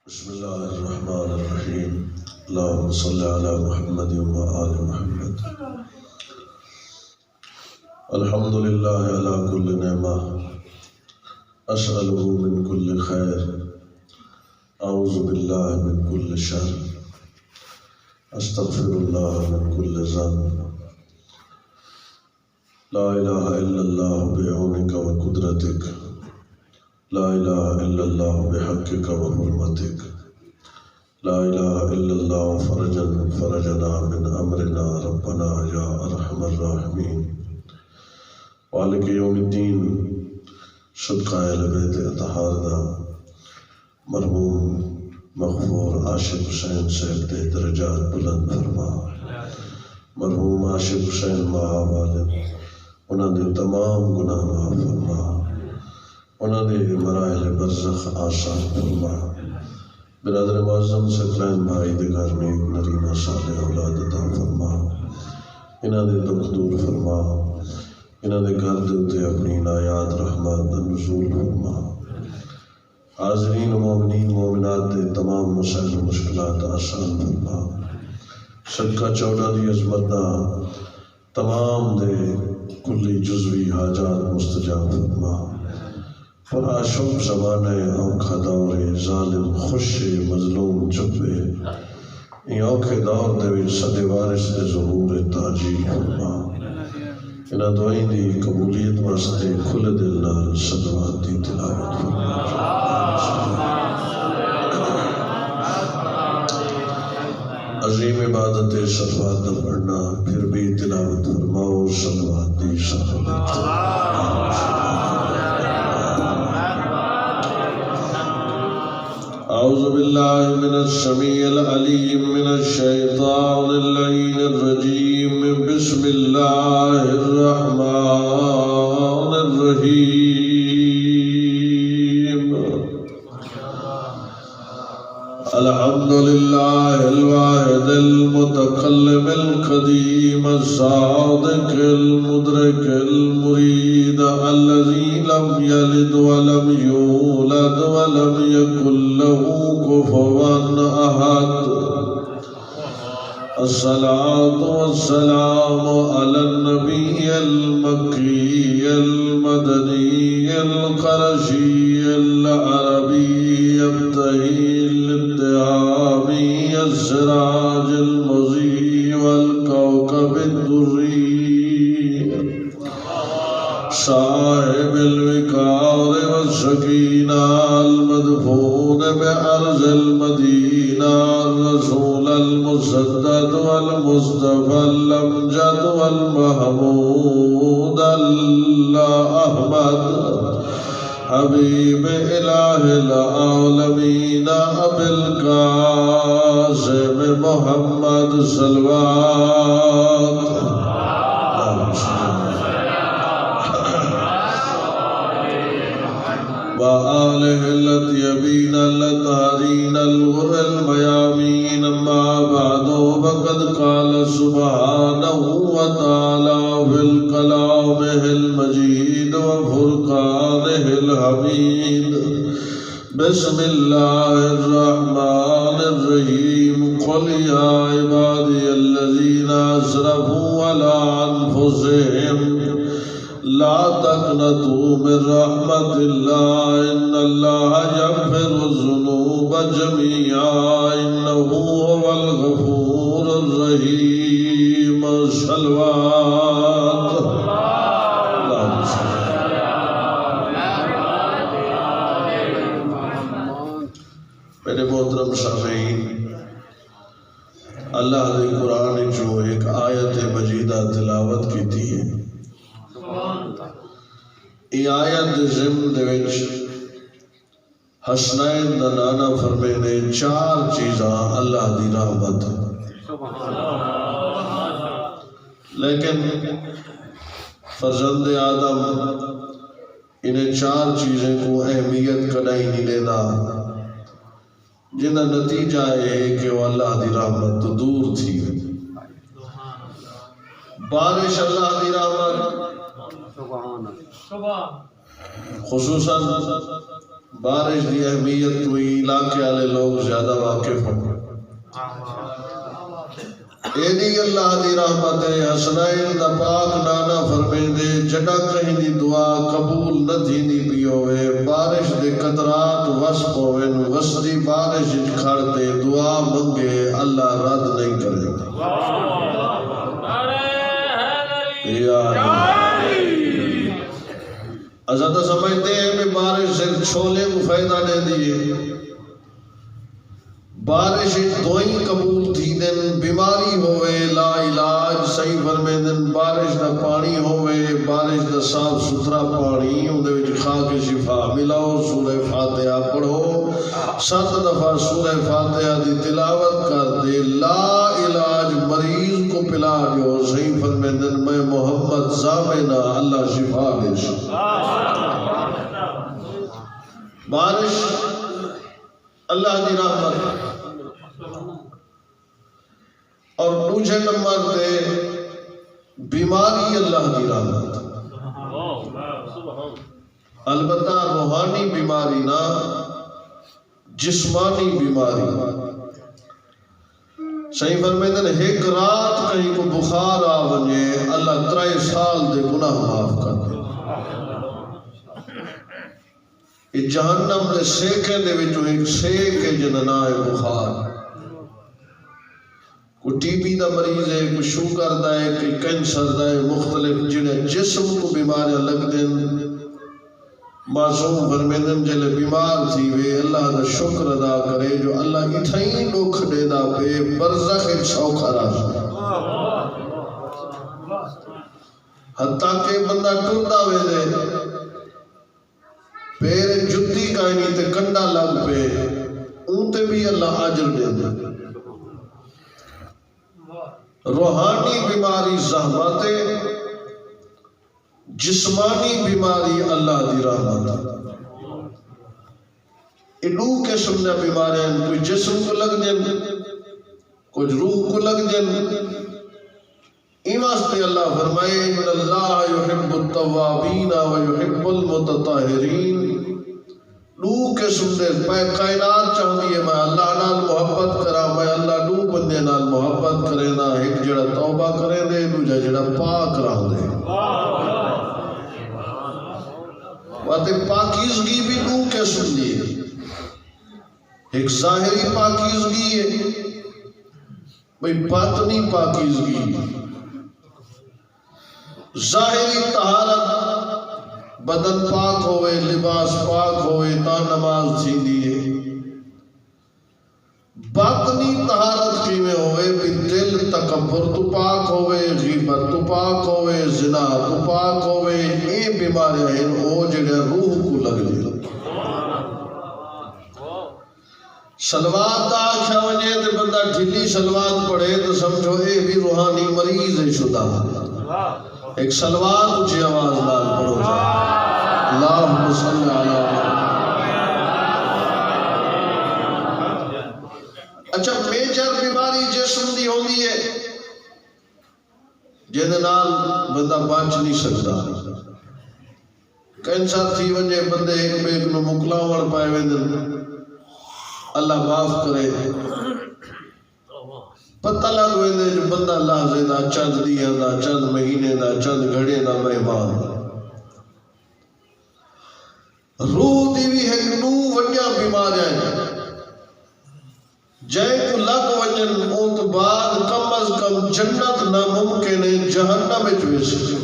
بسم اللہ الرحمن الرحیم اللہم صلی علی محمد و آل محمد الحمدللہ علی کل نعمہ اسألہ من کل خیر اعوذ باللہ من کل شر استغفر اللہ من کل ذنب لا الہ الا اللہ بعونک و قدرتک لا الہ الا اللہ بحقک و حرمتک لا الہ الا اللہ فرجنا من امرنا ربنا یا ارحم الراحمین مالک یوم الدین صدقہ اہل بیت اطہار دا مرحوم مغفور عاشق حسین صاحب دے درجات بلند فرما مرحوم عاشق حسین ماں والد انہاں دے تمام گناہ معاف فرما انہوں نے مراحل برزخ آسان فرما برادر معظم ثقلین بھائی دے گھر میں ایک نرینہ صالح اولاد عطا فرما انہوں نے دکھ دور فرما انہوں نے گھر دے اپنی عنایات رحمت دا نزول فرما حاضرین مومنین مومنات دے تمام مسائل و مشکلات آسان فرما صدقہ چودہ دی عظمت دا تمام دے کلی جزوی حاجات مستجاب فرما پر آشوب زمانہ اوکھا دور ظالم خوش مظلوم چپے این اوکھے دور دے صد وارث دے ظہور تاجیل فرما انہاں دعائیں دی قبولیت واسطے کھلے دل نال صلوات دی تلاوت فرما عظیم عبادت صلوات دا پڑھنا پھر بھی تلاوت فرماؤ صلوات دی صلوات اعوذ باللہ من السمیع العلیم من الشیطان اللعین الرجیم بسم اللہ الرحمن الرحیم الحمدللہ الواحد المتکلم القدیم الصادق المدرک المرید الذی لم یلد ولم یولد ولم یکن له کفوا احد الصلاة والسلام على النبي المكي المدني القرشي العربي الطهي الاتهامي السراج المضيء والكوكب الدري صاحب الوقار والسكينة المدفون بأرض المدينة الرسول المسدد والمصطفى الأمجد والمحمود الأحمد حبيب إله العالمين أبي القاسم محمد صلوات وآله الطيبين الطاهرين الغر الميامين أما بعد فقد قال سبحانه وتعالى في الكلامه المجيد وفرقانه الحميد بسم الله الرحمن الرحيم قل يا عبادي الذين أسرفوا على أنفسهم لا تقنطوا من رحمة الله إن الله يغفر الذنوب جميعا إنه هو الغفور الرحيم صلوات میرے محترم سامعین اللہ نے قرآن جو ایک آیت مجیدہ تلاوت کی تھی یہ آیت ضمن دے وچ حسنین دا نانا فرمے نے چار چیزاں اللہ دی رحمت لیکن فرزند آدم انہیں چار چیزیں کو اہمیت کدائی نہیں لینا جنہ نتیجہ ہے کہ وہ اللہ دی رحمت تو دور تھی بارش اللہ دی رحمت خصوصاً بارش کی اہمیت تو علاقے والے لوگ زیادہ واقف ہیں. ایڈی اللہ دی رحمت ہے. حسنین دا پاک نانا فرمیندے جڑا کہیں دی دعا قبول نہ تھیندی پی ہوئے بارش دے قطرات وس پوین وسدی بارش کھڑ دے دعا منگے اللہ رد نہیں کرے گا. ازادہ سمجھتے ہیں کہ بارش سے چھولے کو فائدہ دے دیئے. بارش دوئی قبول تھی دن بیماری ہوئے لا علاج صحیح فرمیندن بارش دا پانی ہوئے بارش دا صاف ستھرا پانی اندھے وچ کھا کے شفا ملاؤ. سورہ فاتحہ پڑھو 7 دفعہ سورہ فاتحہ دی تلاوت کر دے لا علاج مریض کو پلا دیو. صحیح فرمیندن میں محمد زامنہ اللہ شفا دے. بارش اللہ دی رحمت اور دوسرے نمبر تے بیماری اللہ دی رحمت. البتہ روحانی بیماری نہ جسمانی بیماری. صحیح فرمیندن ایک رات کہیں کو بخار آ ونجے اللہ 3 سال دے گناہ معاف کر دے. جہنم دے سیکھیں دے وچوں ایک سیکھ ہے جننا ہے بخار. کوئی ٹی بی دا مریض ہے کوئی شوگر دا ہے کوئی کینسر دا ہے مختلف جنہیں جسم کو بیماریاں لگ دیں. معصوم فرمیندن جلے بیمار تھی وے اللہ دا شکر ادا کرے جو اللہ اتھائیں دکھ دے دا پہ برزخ سوکھا رہا. حتیٰ کہ بندہ ٹردہ وے دے پیر جتی کائنی تے کنڈا لگ پہ اونتے بھی اللہ عجر دے دے. روحانی بیماری زحمت جسمانی بیماری اللہ دی رحمت. انہو قسم نے بیماریاں کوئی جسم کو لگ جن کچھ روح کو لگ جن. این واسطے اللہ فرمائے ان اللہ یحب التوابین و یحب المتطہرین. دو قسم دے کائنات چاہتی ہے میں اللہ نال محبت کرا میں اللہ دو بندے نال محبت کرے نا. ایک جڑا توبہ کرے دے دوجہ جڑا پاک رہ دے. واتے پاکیزگی بھی دو قسم دی ہے. ایک ظاہری پاکیزگی ہے بھئی باطنی پاکیزگی. ظاہری طہارت بدن پاک ہوئے لباس پاک ہوئے تا نماز تھیندی ہے. باطنی طہارت کی میں ہوئے بھی دل تکبر تو پاک ہوئے غیبت تو پاک ہوئے زنا تو پاک ہوئے. اے بیماریاں ہیں او جڑے روح کو لگ دے. سلوات آکھا ونجے تے بندہ ڈھلی سلوات پڑھے تو سمجھو اے بھی روحانی مریض ہے شدہ. ایک سلوات اچھی آواز نال پڑھو جائے اللہم صلی علی. اچھا میجر بیماری جسم دی ہوندی ہے جن نال بندہ بچ نہیں سکتا. کینسر تھی ونجے بندے ایک بیک نو مکلاوڑ پائے ویندن اللہ معاف کرے. پتہ لگ ویندے جو بندہ لحظے دا چند دیاں دا چند مہینے دا چند گھڑے دا مہمان. روح دی بھی ہے نو وڈیاں بیماریاں ہیں جائے کو لگ وجن اوت بعد کم از کم جنت ناممکن ہے جہنم وچ ویسے.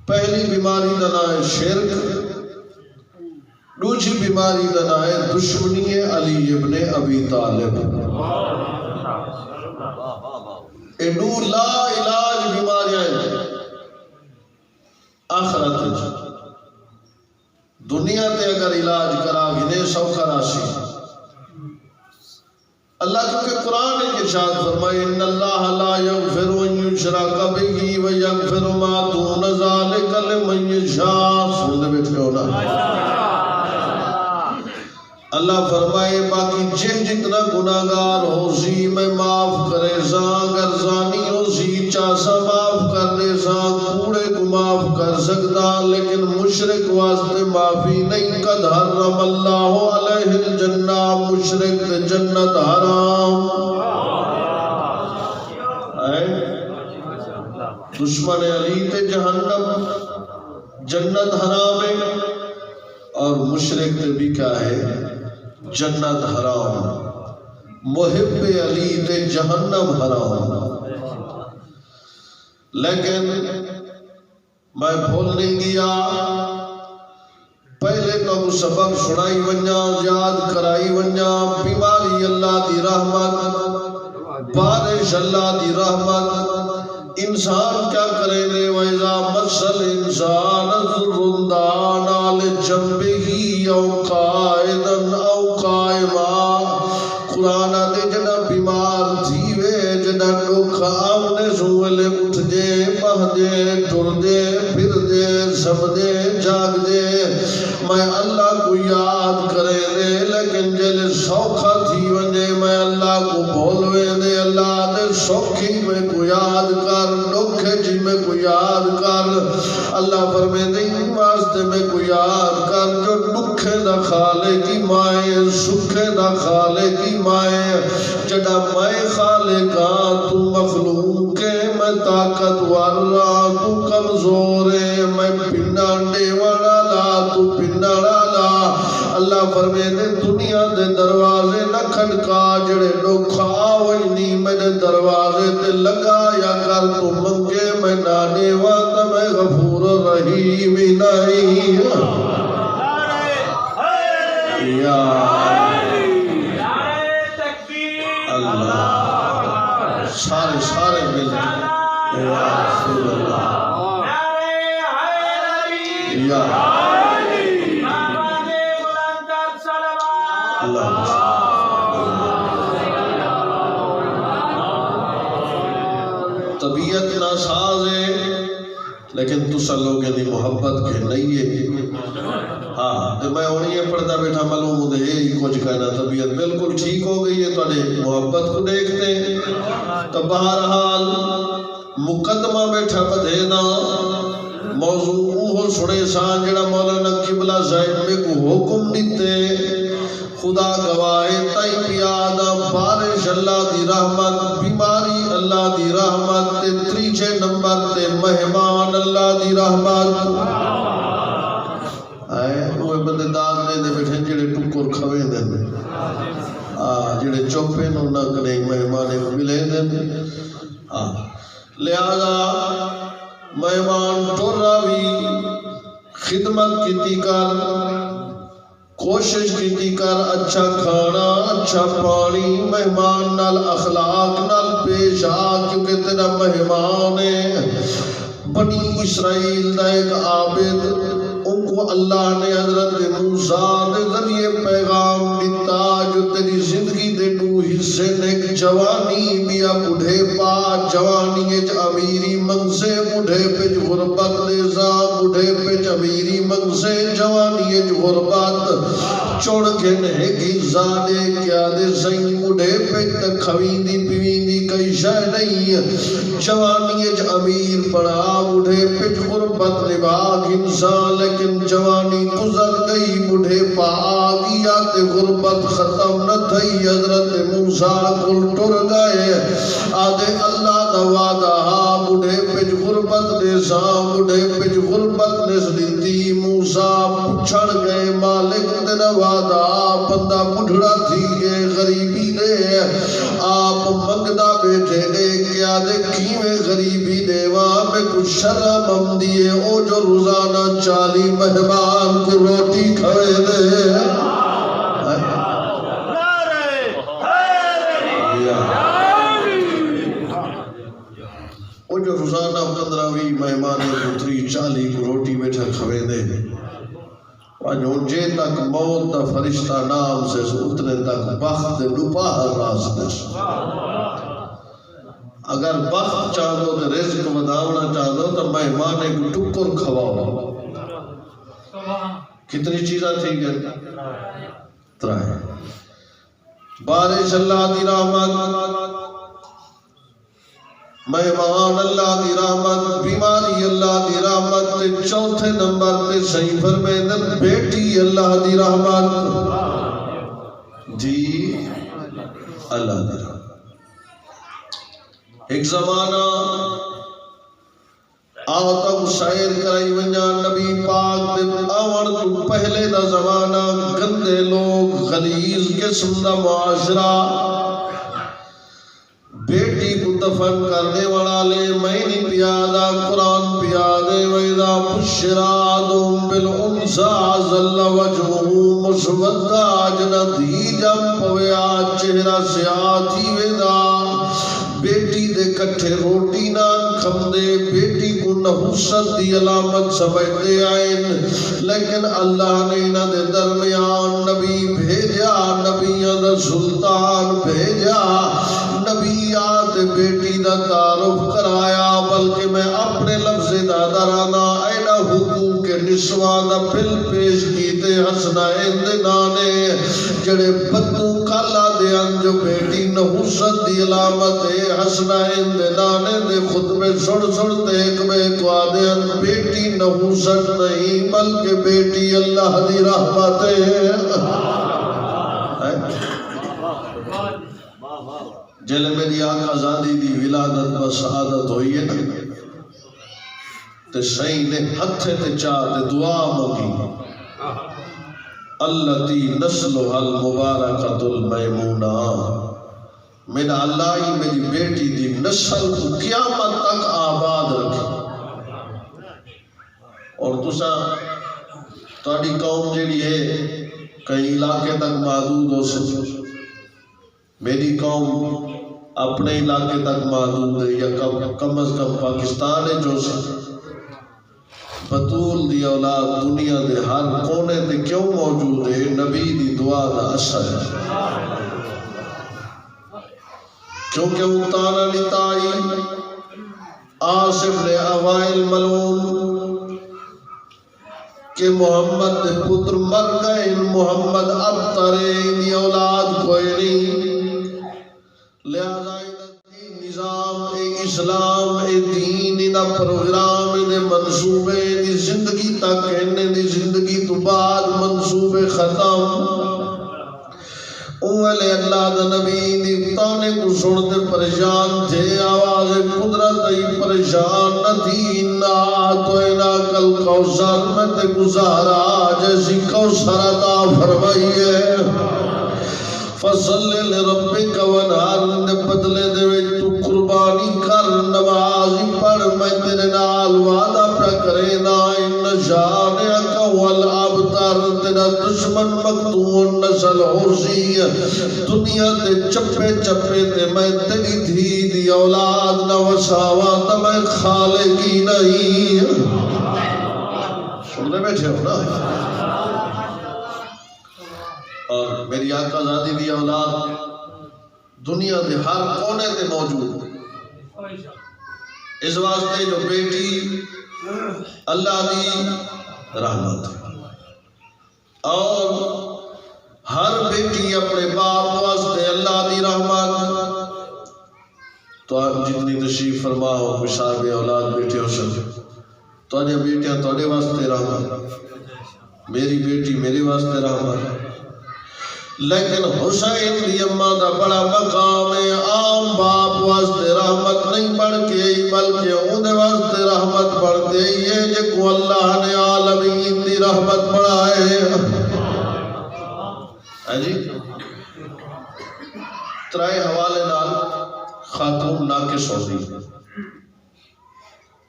پہلی بیماری دا نام ہے شرک. دوسری بیماری دا نام ہے دشمنی علی ابن ابی طالب. اے دو لا علاج بیماریاں ہیں. آخرت دنیا تے اگر علاج کرا گنے سوکھا راشی. اللہ کیونکہ قرآن ایک ارشاد فرمائے ان اللہ لا یغفر ان یشرک بہ ویغفر ما دون ذلک لمن یشاء. سن بیٹھے ہو نا. اللہ فرمائے باقی جن جتنا گناہگار ہو سی میں معاف کرے سا. اگر زانی ہو سی چاسا معاف کر دے سا. کوڑے معاف کر سکتا لیکن مشرک واسطے معافی نہیں. قد حرم اللہ علیہ الجنہ، مشرک تے جنت حرام. دشمن علی تے جہنم جنت حرام ہے، اور مشرک تے بھی کیا ہے؟ جنت حرام. محب علی تے جہنم حرام. لیکن میں بھول نہیں گیا، پہلے تو سبق سنائی ونجا، یاد کرائی ونجا. بیماری اللہ دی رحمت، بارش اللہ دی رحمت. انسان کیا کرے دے؟ وَإِذَا مَسَّ الْإِنسَانَ ضُرٌّ دَعَانَا لِجَنبِهِ أَوْ قَاعِدًا أَوْ قَائِمًا. قرآن دے جنا بیمار تھی وے، جنا ڈوکھ آونے سوئلے اٹھ دے، بہ دے، ٹر دے، پھر دے، سب دے، جاگ دے. میں اللہ کو یاد کرے دے، لیکن جلے سوکھا تھی ونجے میں اللہ کو بھولوے دے. اللہ دے سوکھی میں کو یاد کر، ڈوکھے جی میں کو یاد کر. اللہ فرمے دے واسطے میں کو یاد کر جو ڈوکھے دا خالے کی مائے، سکھے دا خالے کی مائے. جڑا میں خالقاں تو مخلوق کے، میں طاقتور تو کمزور ہے، میں پنڈانڈے والا لا تو پنڈاڑا لا. اللہ فرمے دے دنیا دے دروازے نہ کھڑکا، جڑے ڈوکھا آوئی نہیں میرے دروازے تے لگا یا کر. تو منگے میں نانے واتا میں غفور رحیم نہیں. یا اللہ، سارے مل کے یا رسول اللہ، یا اللہ. طبیعت ناساز ہے لیکن تسا لوگوں دی محبت کے نہیں ہے. ہاں تو میں ہوں یہ پڑھتا بیٹھا معلوم ہوتے یہی کچھ کہنا. طبیعت بالکل ٹھیک ہو گئی ہے تھوڑے محبت کو دیکھتے. تو بہرحال مقدمہ بیٹھا بدھینا موضوع وہ سنے سان جڑا مولانا قبلہ صاحب میں کو حکم دیتے. خدا گواہے تائی پیادا بارش اللہ دی رحمت، بیماری اللہ دی رحمت تے تریچے نمبر تے مہمان اللہ دی رحمت. وہ بندے داغ دے دے بیٹھے جڑے ٹکر کھوے دے جڑے چوپے نو نہ کرے مہمانے کو ملے دے. لہذا مہمان ٹورا بھی خدمت کیتی کر، کوشش کیتی کر، اچھا کھانا اچھا پانی مہمان نال اخلاق نال پیش آ، کیونکہ تیرا مہمان ہے. بنی اسرائیل دا ایک عابد، ان کو اللہ نے حضرت موسیٰ دے ذریعے پیغام دیتا جو تیری زندگی دے دو حصے نیک جوانی بیا بڑھے پا. جوانی اچ امیری منگسے، بڑھے پچ غربت لیزا، بڑھے پچ امیری منگسے، جوانی اچ غربت چوڑ کے نہگی زادے کیا دے سائیں. بڑھے پچ تک خویندی پیویندی کئی شہ نہیں. جوانی اچ امیر پڑا، بڑھے پچ غربت نباغ انسان، لیکن جوانی گزر گئی، بڑھے پا آگیا تے غربت ختم نہ تھئی. حضرت موسیٰ کل ٹر گئے آدھے اللہ دا وعدہ ہا. بڑھے پچ غربت نساں، بڑھے پچ غربت نسلیتی. موسیٰ پچھڑ گئے مالک تیرا وعدہ. بندہ بڑھڑا تھی گئے غریبی دے، آپ منگدہ بیٹھے دے کیا دے کیویں غریبی دے. وہاں میں کچھ شرم ہم دیئے او جو روزانہ 40 مہمان کو روٹی کھوئے دے. وہ جو روزانہ 15 مہمان کو 40 کو روٹی بیٹھا کھوئے دے. جے تک موت دا فرشتہ نام سے اتنے تک بخت دوپہر راستے. اگر بخت چاہو تو رزق بداونا چاہو تو مہمانے کو ٹکر کھواؤ. کتنی چیزاں تھی گئے؟ ترائے. بارش اللہ دی رحمت، مہمان اللہ دی رحمت، بیماری اللہ دی رحمت، تے چوتھے نمبر تے صحیح فرمیندن بیٹی اللہ دی رحمت، جی اللہ دی رحمت۔ ایک زمانہ آتم شاعر کرائی ونجا نبی پاک دے آور تو پہلے دا زمانہ، گندے لوگ، غلیظ قسم دا معاشرہ، بیٹی کو دفن کرنے والا لے میں نہیں پیادا قرآن پیادے وَإِذَا بُشِّرَ أَحَدُهُم بِالْأُنثَىٰ ظَلَّ وَجْهُهُ مُسْوَدًّا، جنتی جم پویا چہرہ سیاہ تھی ویدا، بیٹی دے کٹھے روٹی نہ کھمدے، بیٹی کو نحوست دی علامت سمجھتے آئین، لیکن اللہ نے انہ دے درمیان نبی بھیجا، نبیوں دا سلطان بھیجا، نبیات بیٹی دا تعارف کرایا، بلکہ میں اپنے لفظ دادرانا ایڈا حقوق نسوان دا پھل پیش کیتے حسنائن دے نانے، جڑے بدو کالا دے انجو بیٹی نحوست دی علامت ہے، حسنائن دے نانے دے خطبے سڑ سڑتے ایک میں قوادین بیٹی نحوست نہیں بلکہ بیٹی اللہ دی رحمت ہے۔ جلے میری آقا زادی دی ولادت و سعادت ہوئی ہے تے صحیح نے ہتھے تے چاہتے دعا مگی، اللتی نسلها المبارکۃ المیمونہ، میرا اللہ ہی میری بیٹی دی نسل کو قیامت تک آباد رکھے۔ اور تسا تاری قوم جیڑی ہے کئی علاقے تک محدود ہو سکے، میری قوم اپنے علاقے تک محدود ہے یا کم از کم پاکستان ہے جو سے بطول دی اولاد دنیا دے ہر کونے تے کیوں موجود ہے؟ نبی دی دعا دا اثر ہے، کیونکہ اتانا نتائی آصف نے اوائل ملون کہ محمد دے پتر مر گئے، محمد اب ترے دی اولاد کوئی نہیں، لہذا نظام اسلام دین دا پروگرام دے منصوبے دی زندگی تک کہنے دی زندگی تو بعد منصوبے ختم، اولے اللہ دا نبی دی تانے کو سنتے پریشان تھے، آواز قدرت ہی پریشان نہ تھی، انا تو انا کل کوثر میں تے گزارا جیسی کوثر عطا فرمائی ہے، فصل لربک ونہار دے بدلے دے وچ تو قربانی کر، نمازی پڑھ میں تیرے نال وعدہ پہ کرے نا، ان شانئک والابتر، تیرا دشمن مقتول نسل حرسی، دنیا تے چپے چپے تے میں تیری دھی دی اولاد نہ وساوا تا میں خالقی نہیں۔ سننے بیٹھے ہو نا؟ اور میری آقا زادی دی اولاد دنیا دے ہر کونے تے موجود ہے، اس واسطے جو بیٹی اللہ دی رحمت ہے، اور ہر بیٹی اپنے باپ واسطے اللہ دی رحمت، تو آپ جتنی تشریف فرما ہو مشابہ اولاد بیٹے ہو سکے، تو آج بیٹیاں توڑے واسطے رحمت، میری بیٹی میرے واسطے رحمت، لیکن حسین دی اماں دا بڑا مقام ہے، عام باپ واسطے رحمت نہیں بڑھ کے بلکہ اودے واسطے رحمت بڑھتے یہ جے کو اللہ نے عالمین دی رحمت بڑھائے۔ جی ترائے حوالے نال خاتون ناقص ہو دی،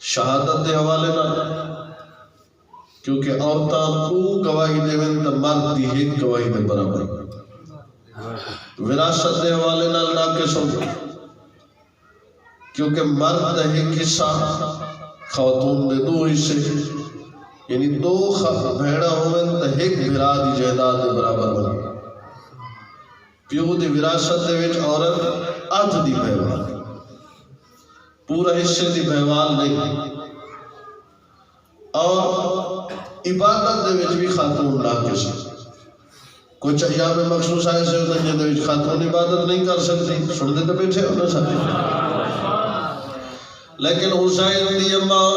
شہادت دے حوالے نال، کیونکہ عورتاں کو گواہی دے وین تے مرد دی ایک گواہی دے برابر، وراثت دے حوالے نال ناقص ہو گئی، کیونکہ مرد دا ایک حصہ خواتون دے دو حصے، یعنی دو بھیڑا ہوئے تے ایک بھرا دی جائیداد دے برابر بنا، پیو دی وراثت دے وچ عورت آدھ دی بہوال، پورا حصے دی بہوال نہیں، اور عبادت دے وچ بھی خاتون ناقص ہے، کچھ ایام مخصوص ایسے ہوتے ہیں جن خاتون عبادت نہیں کر سکتی، سن دے تو بیٹھے ہونا ساتھی، لیکن حسین دی اماں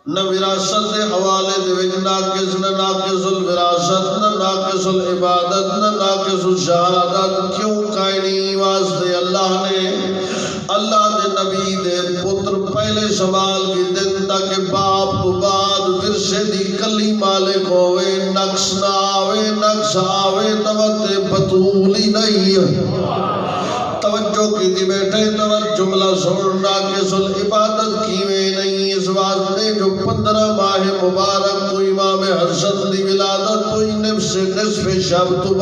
نہ وراثت دے حوالے دے وچ ناقص نہ ناقص الوراثت نہ ناقص العبادت نہ ناقص الشہادت کیوں کائنی واسطے اللہ دے نبی دے پتر پہلے سوال کی دن تاکہ باپ تو بعد ورثے دی کلی مالک ہوئے نقص نہ آوے نقص آوے توتے بطول ہی نہیں توجہ کی دی بیٹھے توجہ جملہ سننا کہ سل عبادت کیویں نہیں اس واسطے جو 15 ماہ مبارک تو امام حسن دی ولادت تو نصف شب تو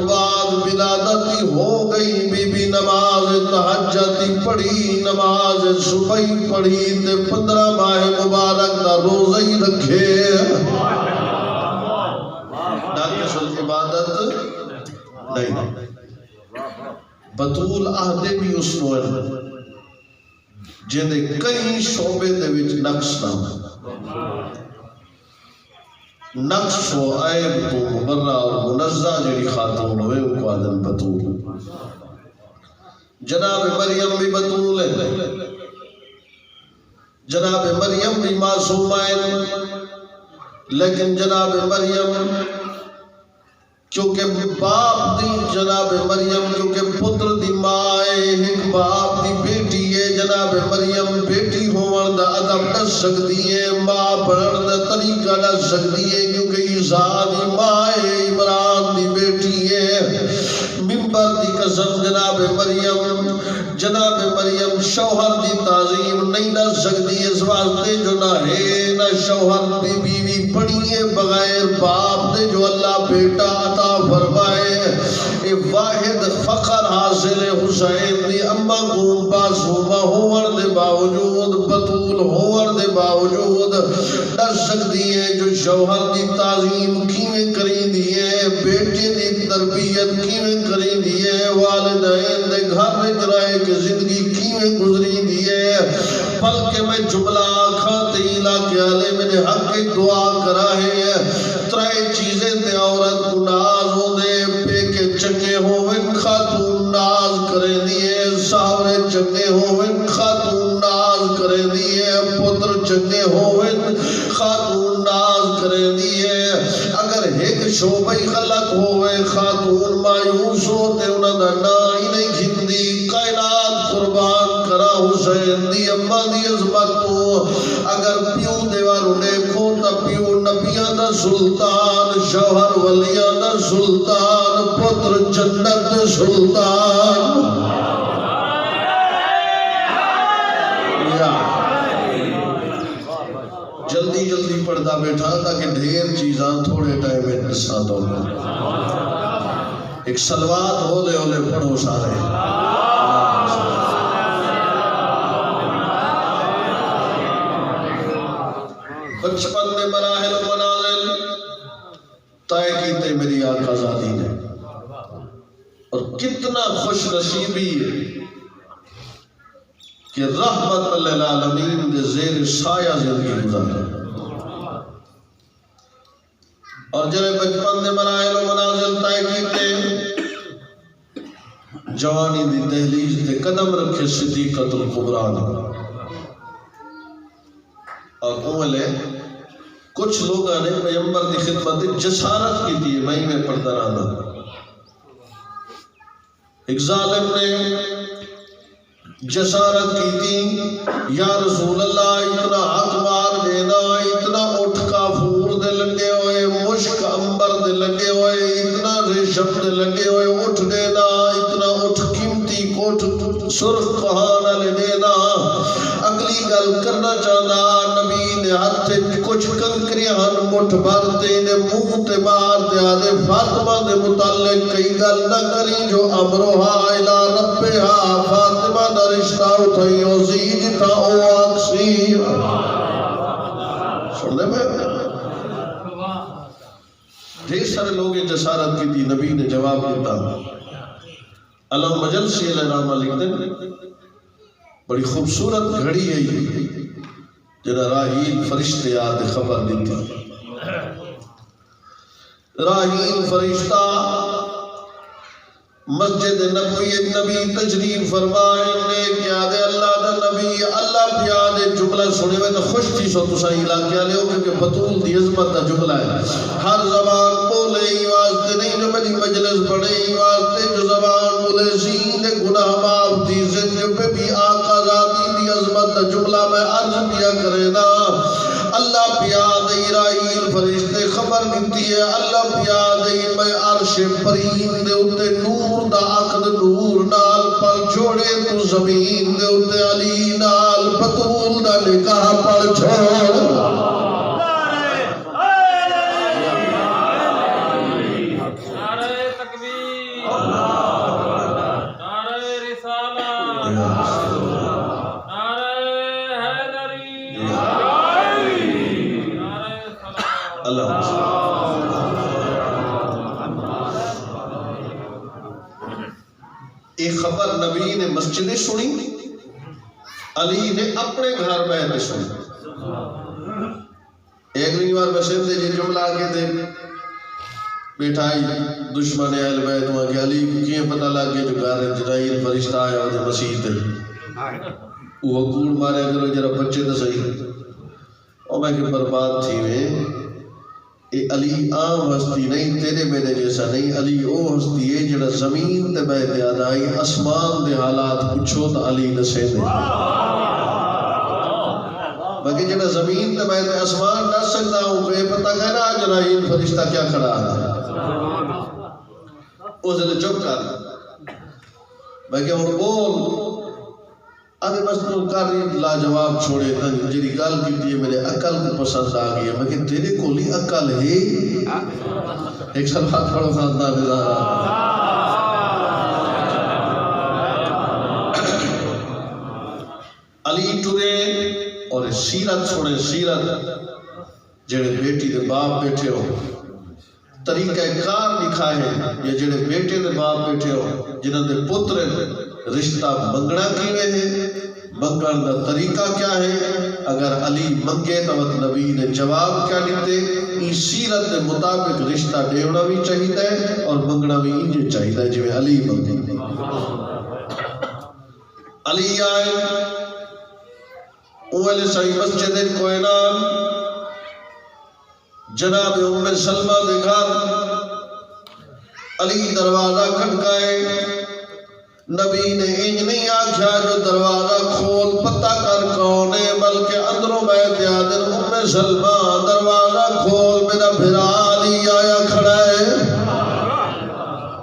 بعد ولادت ہو گئی بی بی نماز تہجد پڑھی نماز صبح پڑھی تے 15 ماہ مبارک دا روزہ ہی رکھے ناقص العبادت نہیں بطول عہدے بھی اس نوع جن کئی شعبے دے وچ نقص نقص و عیب تو مبرہ اور منزہ جڑی خاتون ہوئے ان کو آدم بطول جناب مریم بھی بطول ہے جناب مریم بھی معصومائن لیکن جناب مریم کیونکہ باپ دی جناب مریم کیونکہ پتر دی مائے ایک باپ دی بیٹی ہے جناب مریم بیٹی ہوون دا ادب نہ سکتی ہے ماں پڑھن دا طریقہ نہ سکتی ہے کیونکہ عیسیٰ دی مائے عمران دی بیٹی ہے ممبر دی قسم جناب مریم شوہر دی تعظیم نہیں نہ سکتی اس واسطے جو نہ ہے نہ شوہر دی بیوی پڑھی ہے بغیر باپ دے جو اللہ بیٹا عطا فرمائے اے واحد فخر حاصل حسین دی اما کو معصومہ ہون دے باوجود بطول ہون دے باوجود نہ سکتی ہے جو شوہر دی تعظیم کیویں کریں دیئے بیٹے دی تربیت کیویں کریں دیئے والدین دے گھر میں کرائے کہ زندگی کیویں گزری دیئے بلکہ میں جملہ کھاتے علاقے والے میرے حق کی دعا کرائے ترائے چیزیں تے عورت کو ناز ہو دے پے کے چنگے ہوئے خاتون ناز کریں دیئے ساورے چنگے ہوئے خاتون ناز کریں دیئے پتر چنگے ہوئے خاتون ناز کریں دیئے اگر ایک شعبہ غلط ہوئے خاتون مایوس ہوتے انہوں نے نا ہی نہیں گھندی کائنات قربان کرا حسین دی اماں دی عظمت تو اگر پیو دیواروں دیکھو تا پیو نبیاں دا سلطان شوہر ولیاں دا سلطان پتر جنت دا سلطان جلدی جلدی پڑھتا بیٹھا تاکہ ڈھیر چیزاں تھوڑے ٹائم میں نسات ہو ایک سلوات ہو لے پڑھو سارے بچپن میں مراحل و منازل طے کیتے میری آقا زادی نے اور کتنا خوش نصیبی ہے کہ رحمت للعالمین دے زیر سایہ زندگی گزارا اور جنہیں بچپن دے مراحل و منازل طے کیتے جوانی دی دہلیز دے قدم رکھے صدیقۃ الکبریٰ نے اور اولے کچھ لوگ نے پیغمبر دی خدمت جسارت کی تھی میں پڑھتا رہا ایک ظالم نے جسارت کی تھی یا رسول اللہ اتنا حق مار دینا اتنا اٹھ کافور دے لگے ہوئے مشک امبر دے لگے ہوئے اتنا ریشم دے لگے ہوئے اٹھ دینا اتنا اٹھ قیمتی کوٹ سرخ کہانا لے دینا اگلی گل کرنا چاہتا نبی نے ہاتھ کچھ کنکریاں مٹھ بھرتے نے منہ تے مار دے آدھے فاطمہ دے متعلق کئی گل نہ کری جو امروہا الہ ربہا فاطمہ دا رشتہ اٹھائی عزیز تھا او آکسی سننے میں ڈھیر سارے لوگ جسارت کی تھی نبی نے جواب دیتا علم مجلسی علیہ نامہ لکھ دیں بڑی خوبصورت گھڑی ہے یہ جنہا راہیل فرشتے آدھے خبر دیتی راہیل فرشتہ مسجد نبی تشریف فرمائے نے کیا دے اللہ دا نبی اللہ پیا دے جملہ سنے ہوئے تو خوش تھی سو تسا علاقے والے ہو کیونکہ بطول دی عظمت دا جملہ ہے ہر زبان بولے ہی واسطے نہیں جو میری مجلس پڑھے ہی واسطے جو زبان بولے سین دے گناہ معاف دی زندگی پہ بھی آقا ذاتی دی عظمت دا جملہ میں عرض کیا کرے نا اللہ پیاد اسرائیل فرشتے خبر دیتی ہے اللہ پیاد میں عرش پریم دے اتے نور دا عقد نور نال پر چھوڑے تو زمین دے اتے علی نال بطول دا نکاح پر چھوڑ ایک خبر نبی نے مسجد سنی علی نے اپنے گھر بیٹھ سنی ایک نہیں بار بشیر دے جی جملہ آگے دے بیٹھائی دشمن اہل بیت وہاں کہ علی کیے پتہ لگ گیا جو گھر جنائیل فرشتہ آیا وہ مسیح تے وہ گوڑ مارے اگر جرا بچے تو صحیح اور میں کہ برباد تھی میں اے علی عام ہستی نہیں تیرے میرے جیسا نہیں علی او ہستی ہے جڑا زمین تے بیت یاد آئی اسمان دے حالات پوچھو تو علی نسے دے باقی جڑا زمین تے بیت اسمان نہ سکتا ہوں کہ پتہ کہنا جنائیل فرشتہ کیا کھڑا ہے اس نے چپ کر باقی ہوں بول آدھے بس تو کاری لاجواب چھوڑے جیری گال کی دیئے میرے عقل کو پسند آگئی ہے میں کہ تیرے کو لی عقل ہے ایک سال بات پڑھو خاندان نظارہ علی ٹورے اور سیرت چھوڑے سیرت جڑے بیٹی دے باپ بیٹھے ہو طریقہ کار لکھا ہے یہ جڑے بیٹے دے باپ بیٹھے ہو جنہوں دے پتر رشتہ منگنا کیوے ہے منگن دا طریقہ کیا ہے اگر علی منگے تو نبی نے جواب کیا دیتے اس سیرت کے مطابق رشتہ دیونا بھی چاہیے اور منگنا بھی انجے چاہیے جو علی منگے علی آئے اول صحیح مسجد کوئنان جناب ام سلمہ دے گھر علی دروازہ کھٹکائے نبی نے انج نہیں آکھیا جو دروازہ کھول پتہ کر کون ہے بلکہ اندروں بیت یادر ام سلمہ دروازہ کھول میرا بھرا علی آیا کھڑا ہے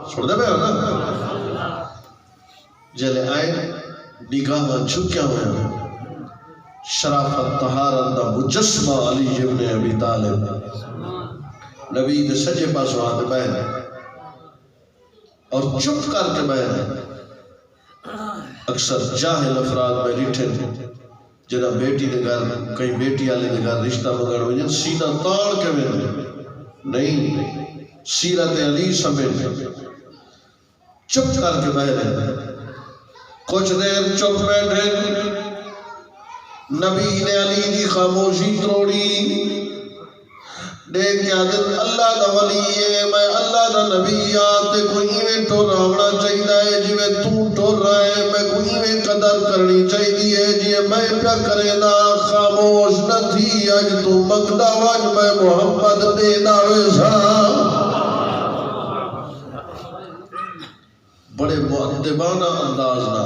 چھوڑ دے بے ہونا جلے آئے نگاہ چھکیا ہوئے شرافت طہارت دا مجسمہ علی ابن ابی طالب نبی دے سجے پاس وہاں دے بیٹھے اور چپ کر کے بیٹھے اکثر جاہل افراد میں ریٹھے جنہ بیٹی دے گھر کئی بیٹی آلے دے گھر رشتہ مگر وجن سینہ تاڑ کے میں نہیں سیرت علی سمیت چپ کر کے بیٹھے کچھ دیر چپ بیٹھے نبی نے علی دی خاموشی توڑی دیکھ کیا دن اللہ دا ولی ہے میں اللہ دا نبی آتے کوئی میں ٹور ہونا چاہیے جی میں ٹور رہا ہے میں کوئی میں قدر کرنی چاہیے جی میں پیا کرے نا خاموش نہ تھی آج تو مقدہ واج میں محمد دینا ویسا بڑے مؤدبانہ انداز نہ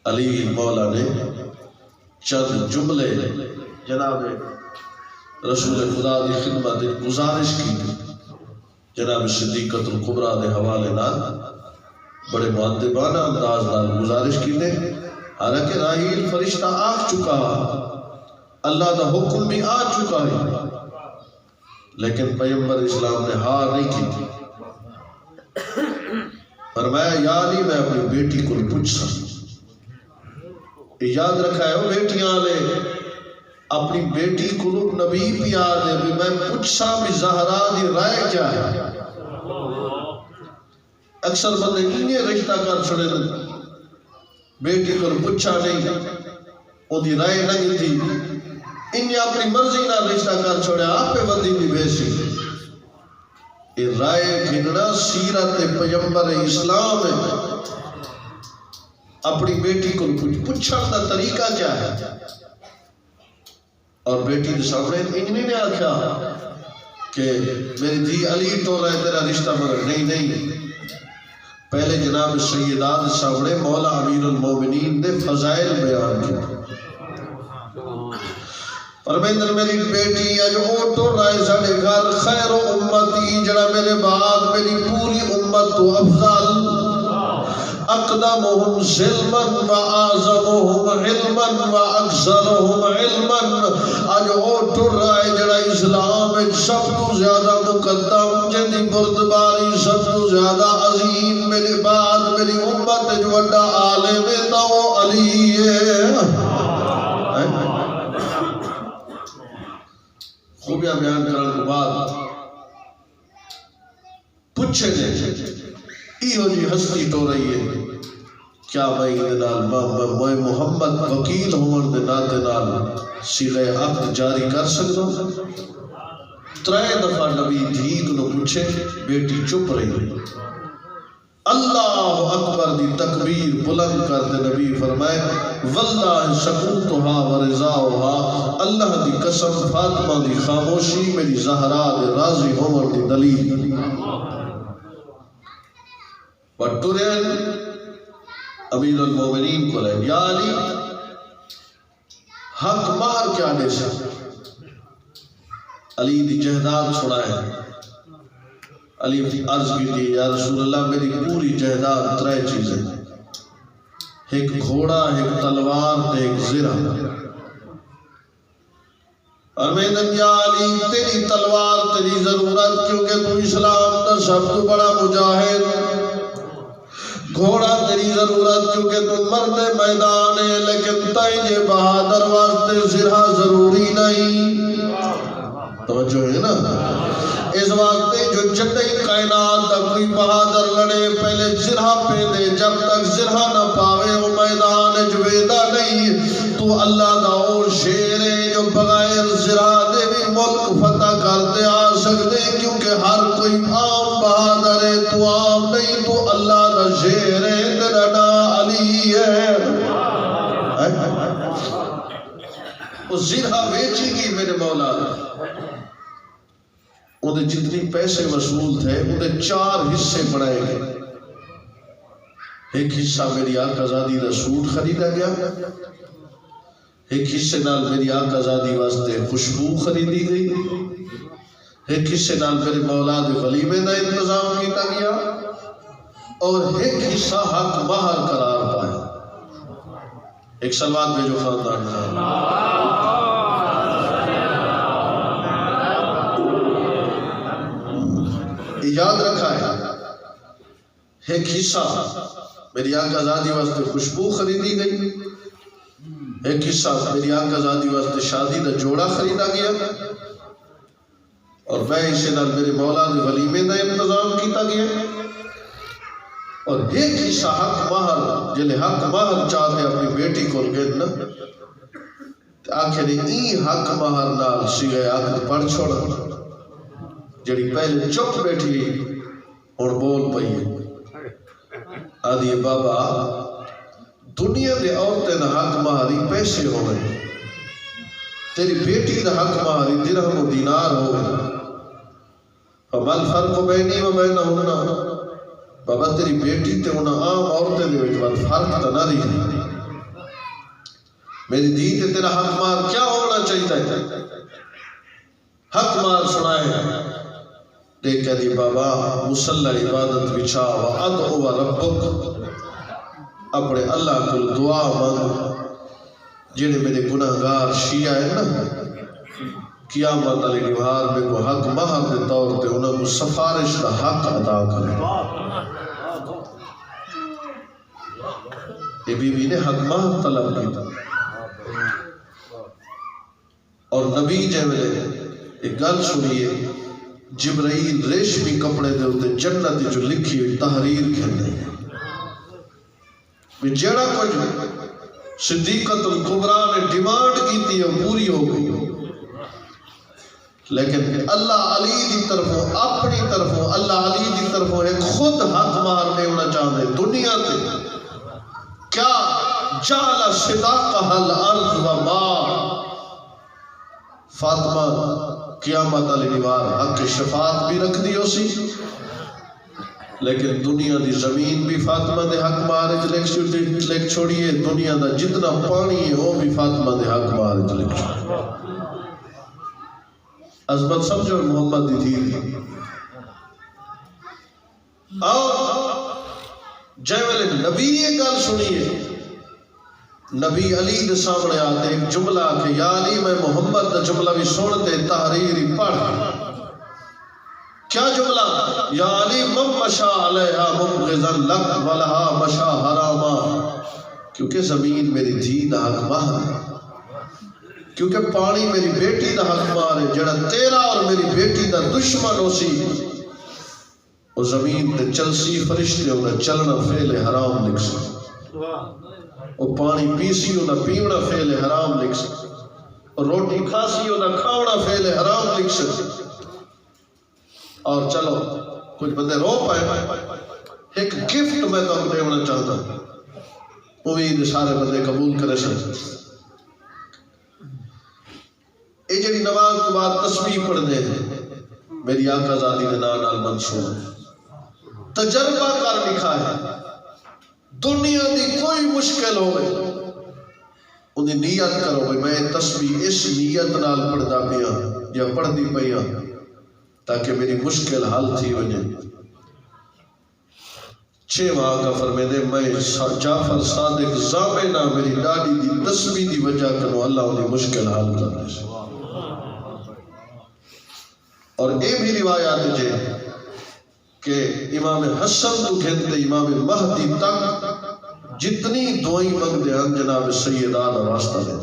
علی مولا نے چند جملے جناب رسول خدا دی خدمت گزارش کی جناب صدیقۃ الکبریٰ دے حوالے نال بڑے مؤدبانہ انداز نال گزارش کی دے حالانکہ راہیل فرشتہ آ چکا اللہ دا حکم بھی آ چکا ہے لیکن پیغمبر اسلام نے ہار نہیں کی تھی فرمایا یا علی میں اپنی بیٹی کو پوچھ سکتا یاد رکھا ہے وہ بیٹیاں لے اپنی بیٹی کو نبی پیار دے بھی میں پوچھا بھی زہرا دی رائے کیا ہے اکثر بندے انہیں رشتہ کر چھڑے بیٹی کو پوچھا نہیں وہ دی رائے نہیں تھی انہیں اپنی مرضی نہ رشتہ کر چھوڑے آپ پہ بندی بھی بھیسی یہ رائے گھننا سیرت پیغمبر اسلام ہے. اپنی بیٹی کو کچھ پوچھنے کا طریقہ کیا ہے؟ اور بیٹی کے سامنے انہیں نے آکھا کہ میری دھی علی تو رہے تیرا رشتہ مگر نہیں. پہلے جناب سیدات سامنے مولا امیر المومنین نے فضائل بیان کی. فرمیندر میری بیٹی اج اوٹو رائے ساڑے گھر خیر و امتی جڑا میرے بعد میری پوری امت تو افضل اقدمهم سلما واعظمهم علما واکثرهم علما. اج اوٹو رائے جڑا اسلام سب تو زیادہ مقدم جن دی بردباری سب تو زیادہ عظیم میرے بعد میری امت جو بڑا عالم ہے تو وہ علی ہے. خوبیاں بیان کرنے کے بعد پوچھے جائے ایہو جی ہستی تو رہی ہے کیا میں محمد وکیل ہون دے ناتے نال صیغہ عقد جاری کر سکتا ہوں؟ 3 دفعہ نبی دھیک نو پوچھے بیٹی چپ رہی. اللہ اکبر دی تکبیر بلند کرتے نبی فرمائے واللہ سکوتها ورضاها اللہ دی قسم فاطمہ دی خاموشی میری زہرا دے راضی ہون دی دلیل. بٹورین امیر المومنین کو لے یا علی حق مہر کیا دے سا؟ علی دی جہداد چھڑائے. علی عرض کی تھی یا رسول اللہ میری پوری جہداد 3 چیزیں، ایک گھوڑا، ایک تلوار، ایک زرہ. اور میں یا علی تیری تلوار تیری ضرورت کیونکہ تو اسلام کا سب تو بڑا مجاہد، گھوڑا تیری ضرورت کیونکہ تو مرد میدان ہے، لیکن تائیں بہادر واسطے زرہ ضروری نہیں. توجہ ہے نا؟ اس واسطے جو جدئی کائنات دا کوئی بہادر لڑے پہلے زرہ پہ دے، جب تک زرہ نہ پاوے وہ میدان جویدہ نہیں. تو اللہ دا او شیر ہے جو بغیر زرہ دے بھی ملک فتح کرتے آ سکتے، کیونکہ ہر کوئی عام بہادر ہے، تو عام نہیں، تو اللہ دا شیر ہے، تیرا نام علی ہے. وہ زرہ بیچی گی میرے مولا، انہیں جتنی پیسے وصول تھے انہیں 4 حصے بنائے گئے. ایک حصہ میری آقا زادی دا سوٹ خریدا گیا، ایک حصے نال میری آقا زادی واسطے خوشبو خریدی گئی، ایک حصے نال میرے مولا دے ولیمے دا انتظام کیتا گیا، اور ایک حصہ حق مہر قرار پایا. ایک سلوات بھیجو خاندان کا. یاد رکھا ہے ایک حصہ میری آقا زادی واسطے خوشبو خریدی گئی، ایک حصہ میری آقا زادی واسطے شادی دا جوڑا خریدا گیا، اور میں اسے نال میرے مولا دے ولیمے دا انتظام کیتا گیا، اور ایک حصہ حق مہر جلے حق مہر چاہتے اپنی بیٹی کو گئے نا آخر ای حق مہر نال صیغہ عقد پڑھ چھوڑا. جڑی پہلے چپ بیٹھی اور بول پئی آدھی بابا دنیا دے عورتیں دا حق مہاری پیسے ہو گئے، تیری بیٹی دا حق مہاری درہم و دینار ہو گئے. فما الفرق بینی و بینہن، بابا تیری بیٹی تے انہاں عام عورتیں دے وچ فرق تا نہ رہی. میری دھی تے تیرا حق مہر کیا ہونا چاہیے؟ حق مہر سنائے. دیکھ دی بابا مسلح عبادت بچھا وَأَدْعُوَ رَبُّكَ، اپنے اللہ کو دعا مانگ. جنہیں میرے گناہگار شیعہ ہیں نا قیامت علی نوار میں کو حق مہر دے طور تے انہوں کو سفارش کا حق ادا کرے. یہ بی بی نے حق مہر طلب کی، اور نبی جیوے ایک گل سنیے جبرائیل ریشمی کپڑے دے ہوتے جنت جو لکھی ہوئی تحریر کھلنے میں جڑا کچھ صدیقت الکبریٰ نے ڈیمانڈ کی تھی وہ پوری ہو گئی. لیکن اللہ علی دی طرفوں اپنی طرفوں اللہ علی دی طرفوں ایک خود ہاتھ مارنے ہونا چاہتے دنیا تے کیا جعل صداقہ الارض و ما فاطمہ قیامت علی دیوار حق شفاعت بھی رکھ دی ہو سی لیکن دنیا دی زمین بھی فاطمہ دے حق مارج لکھ چھوڑیے دنیا دا جتنا پانی ہے وہ بھی فاطمہ دے حق مارج لکھ چھوڑیے عظمت سمجھو محمد دی تھی اور جائے والے نبی یہ گل سنیے نبی علی دے سامنے آتے ایک جملہ کہ یا علی میں محمد دا جملہ بھی سنتے تحریری پڑھ کیا جملہ یا علی من مشا علیہا مبغضا لک ولہا مشا حراما کیونکہ زمین میری دھی دا حق ماہ ہے کیونکہ پانی میری بیٹی دا حق ماہ ہے جڑا تیرا اور میری بیٹی دا دشمن ہو سی وہ زمین تے چلسی فرشتے ہونا چلنا فعل حرام لکھ سکتے وہ پانی پیسی ہونا پیونا فعل حرام لکھ سکتے اور روٹی کھاسی ہونا کھاونا فعل حرام لکھ سکتے اور چلو کچھ بندے رو پائے ایک گفٹ میں تو اپنے ہونا چاہتا امید سارے بندے قبول کرے سکتے اے جڑی نماز کے بعد تسبیح پڑھ دے میری آقا ذاتی کے نام نال منصور تجربہ کر لکھا ہے دنیا دی کوئی مشکل ہوئے انہیں نیت کرو میں تسبیح اس نیت نال پڑھدا پیا یا پڑھدی پیا تاکہ میری مشکل حل تھی وجہ 6 ماہ کا فرمے دے میں جعفر صادق زامنہ میری ڈاڈی دی تسبیح دی وجہ کرو اللہ انہیں مشکل حل کرنے سے اور اے بھی روایات جے کہ امام حسن تو گھنتے امام مہدی تک جتنی دعائیں منگ دے ہم جناب سیدان واسطہ دے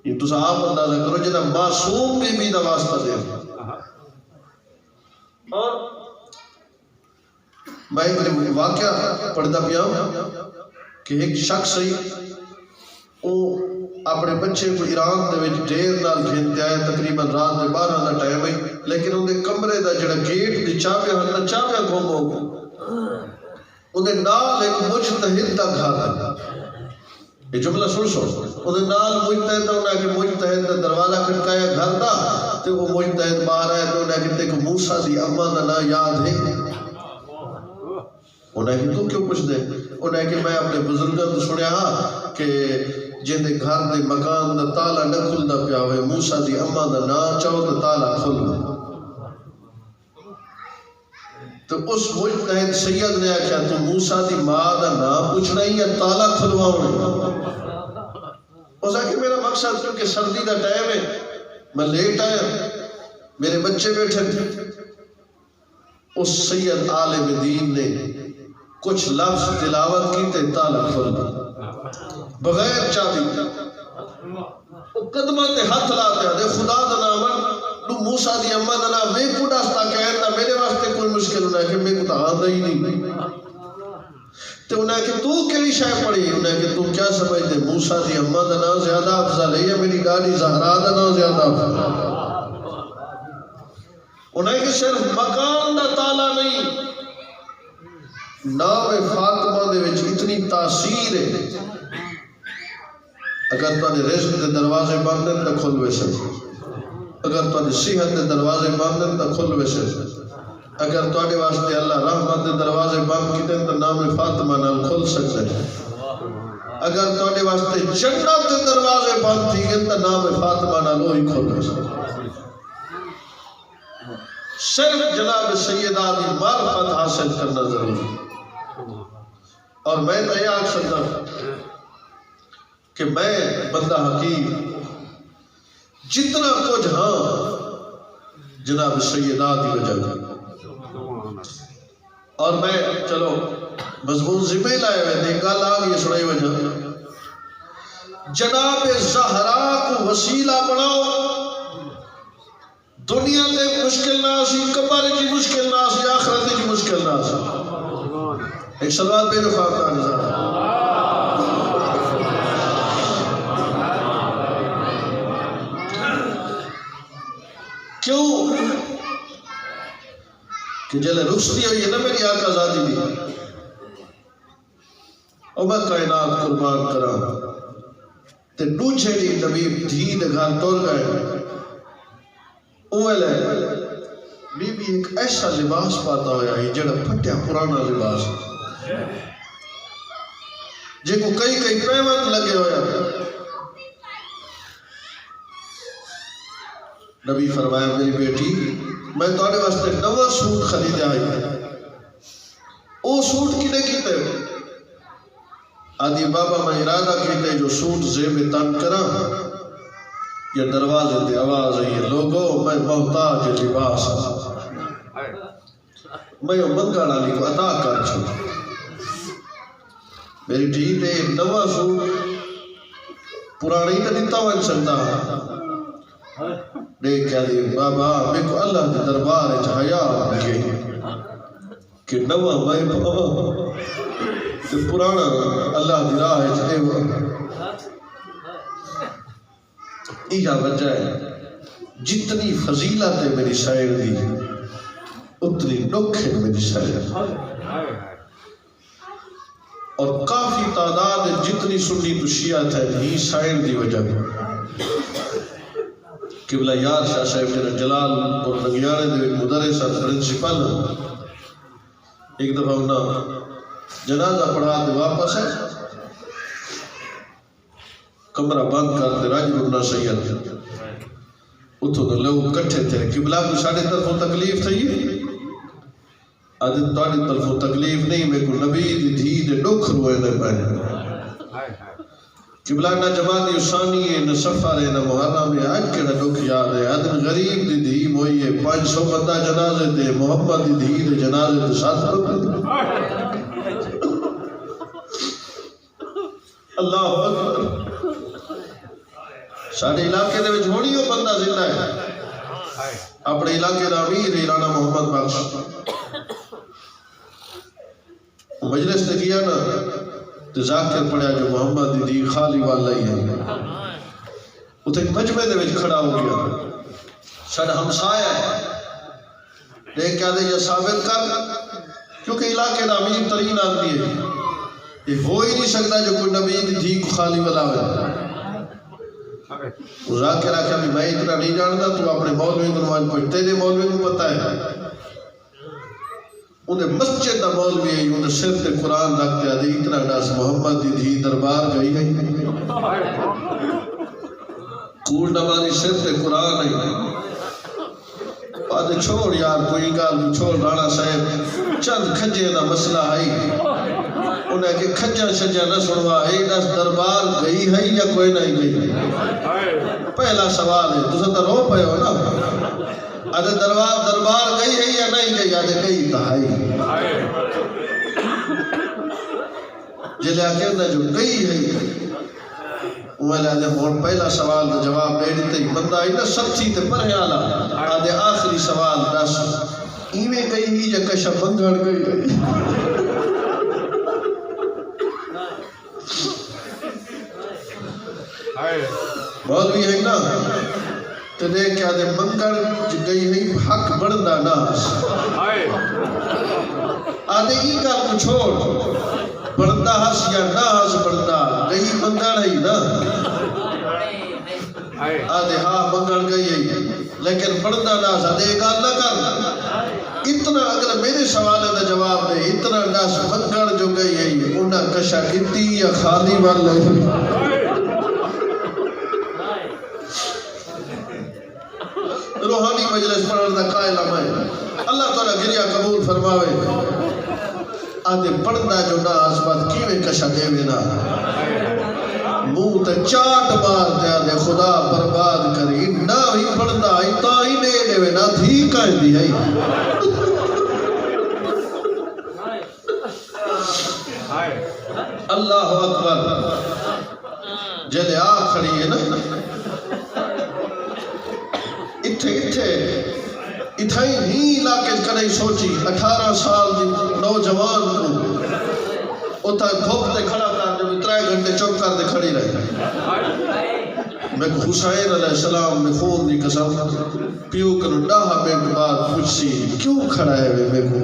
یہ تو آپ اندازہ کرو جناب معصوم بھی دا واسطہ دے اور میں ایک واقعہ پڑھتا پیا کہ ایک شخص ہی وہ اپنے بچے کو ایران دے وچ دیر نال گھنتے آئے تقریباً رات دے 12 دا ٹائم ہے لیکن انہیں کمرے دا جڑا گیٹ دی چابیاں ہن چابیاں گم ہو انہیں نال ایک مجتہد دا گھر ہے یہ جملہ سن سو انہیں نال مجتہد دا انہیں کہ مجتہد دا دروازہ کھٹکایا گھر دا تے وہ مجتہد باہر آئے تو انہیں کہ تیک موسیٰ دی اماں دا نا یاد ہے انہیں کہ تو کیوں پوچھ دے انہیں کہ میں اپنے بزرگاں تو سنیا ہاں کہ جن دے گھر دے مکان دا تالا نہ کھل دا پیا ہوئے موسیٰ دی اماں دا نا چاہو دا تالا کھل دا تو اس مجتہد سید نے آکھا تو موسیٰ دی ماں دا نا پوچھنا ہی یا تالا کھلواؤں اس آکھا کہ میرا مقصد کیونکہ سردی دا ٹائم ہے میں لیٹ آیا میرے بچے بیٹھے تھے اس سید عالم دین نے کچھ لفظ تلاوت کی تے تالا کھل دا بغیر چابی وہ قدمہ تے ہاتھ لاتے ہیں خدا دا نامن تو موسیٰ دی اماں دا نام میں کو ڈاستا کہنا میرے واسطے کوئی مشکل ہونا ہے کہ میں کو تا آدھا ہی نہیں تو انہیں کہ تو کیلی شاہ پڑھی انہیں کہ تو کیا سمجھتے موسیٰ دی اماں دا نام زیادہ افضل ہے یا میری ڈاڈی زہرا دا نام زیادہ افضل ہے انہیں کہ صرف مکان دا تالا نہیں نام فاطمہ دے وچ اتنی تاثیر ہے اگر تو نے رزق دے دروازے بند ہیں تو کھل ویسے اگر تو نے صحت دے دروازے بند ہیں تو کھل ویسے اگر تو نے واسطے اللہ رحمت دے دروازے بند کیتے ہیں تو نام فاطمہ نال کھل سکتے ہیں اگر تو نے واسطے جنت دے دروازے بند تھی گئے تو نام فاطمہ نال وہی کھل ویسے صرف جناب سیدہ دی معرفت حاصل کرنا ضروری اور میں تو یہ آکھ سکتا ہوں کہ میں بندہ حکیم جتنا کچھ ہاں جناب سیدہ دی وجہ کا اور میں چلو مضمون ذمہ لائے ہوئے تھے گل آ گئی سنائی وجہ جناب زہرا کو وسیلہ بناؤ دنیا تے مشکل نہ سی قبر کی مشکل نہ سی آخرت کی مشکل نہ سی ایک سلوات بے دفعہ کا نظارہ کیوں کہ جلے رخصتی ہوئی ہے نا میری آقا ذاتی دی اور میں کائنات قربان کرا تے دوجھے دی نبی دھی دے گھر توڑ گئے اوہلے بی بی ایک ایسا لباس پاتا ہویا ہے جڑا پھٹیا پرانا لباس جے کو کئی پیمت لگے ہویا نبی فرمایا میری بیٹی میں تواڈے واسطے نواں سوٹ خریدیا آئی او سوٹ کنے کیتے آدھی بابا میں ارادہ کیتے جو سوٹ زیب تن کرا یا دروازے تے آواز آئی ہے لوگو میں محتاج لباس میں منگا ڈالی کو عطا کر چھو میری ٹھیک ہے نواں سوٹ پرانی تو دیتا ہوا سکتا دیکھ کیا دی بابا میں کو اللہ کے دربار حیا کے کہ نواں میں کہ پرانا اللہ کی راہ ہے یہ وجہ ہے جتنی فضیلت ہے میری شاعر دی اتنی دکھ ہے میری شاعر اور کافی تعداد جتنی سنی تو شیعت ہے ہی شاعر دی وجہ قبلہ یار شاہ صاحب جنہ جلال اور نگیانے دے مدرس پرنسپل ایک دفعہ انہاں جنازہ پڑھا دے واپس ہے کمرہ بند کر دے راجب ابن سید اتھو تو لوگ کٹھے تھے قبلہ کو ساڑھے طرفوں تکلیف تھی آدھے تاڑی طرفوں تکلیف نہیں میں کو نبی دی دھی دے ڈوکھ روئے دے پہنے قبلہ نہ جماعت یوسانی ہے نہ سفر ہے نہ محرم ہے آج کے نہ ڈوکھ یاد ہے آدھے غریب دی دھی موئی ہے 500 بندہ جنازے دے محمد دی دھی دے جنازے دے ساتھ روکے دے اللہ اکبر سارے علاقے دے وچ ہونی ہو بندہ زندہ ہے اپنے علاقے دا امیر رانا محمد بخش مجلس نے کیا نا تو ذاکر پڑھیا جو محمد دی خالی والا ہی ہے اتھے مجمع دے وچ کھڑا ہو گیا ساڈا ہمسایا ہے دیکھ کیا دے یہ ثابت کر کیونکہ علاقے دا امیر ترین آدمی ہے یہ ہو ہی نہیں سکتا جو کوئی نبی دی دھی کو خالی والا ہے ذاکر آکھا بھی میں اتنا نہیں جانتا تو اپنے مولوی کو نماز پڑھتے دے مولوی کو پتہ ہے انہیں مسجد دا مولوی ہے انہیں سر تے قرآن رکھتے آدھے اتنا ناس محمد دی دھی دربار گئی ہے کوڑ نمازی سر تے قرآن ہے آدھے چھوڑ یار کوئی گال چھوڑ رانا صاحب چند کھجے دا مسئلہ ہے انہیں کہ کھجا شجا نہ سنوا ہے ناس دربار گئی ہے یا کوئی نہیں گئی پہلا سوال ہے تو ستا رو پہ ہو نا آدھے دربار گئی ہے یا نہیں گئی آدھے گئی تہائی جلے آکے نا جو گئی ہے وہ آدھے مون پہلا سوال دا جواب دے دیتے بندہ آئی نا سب تھی تے پر حیالا آدھے آخری سوال دس ایویں گئی ہی جا کشا بنگڑ گئی ہے مولوی ہے نا تو دیکھ کیا دے منگڑ گئی ہے حق بڑھدا ناس آدھے ہی کا کو چھوڑ بڑھدا ہس یا نہ ہس بڑھدا گئی منگڑ ہے نا آدھے ہاں منگڑ گئی ہے لیکن بڑھدا ناس آدھے گال نہ کر اتنا اگر میرے سوال دا جواب دے اتنا ناس منگڑ جو گئی ہے انہا کشا کتی یا خالی والا ہے روحانی مجلس پڑھنے دا قائل میں اللہ تعالیٰ گریہ قبول فرماوے آدھے پڑھنا جو نا آسبات کیویں کشا دے وینا منہ تے چاٹ مار دے آدھے خدا برباد کری نہ ہی پڑھنا ایتا ہی دے دے وینا تھی کہیں دی ہے اللہ اکبر جلے آخری ہے نا اتھائی ہی علاقے کنے سوچی 18 سال دی نوجوان کو اتھا دھوپ تے کھڑا کر دے 3 گھنٹے چوک کر دے کھڑی رہے میں کو حسین علیہ السلام میں خون دی قسم پیو کنو 10 منٹ بعد پوچھی کیوں کھڑا ہے میں کو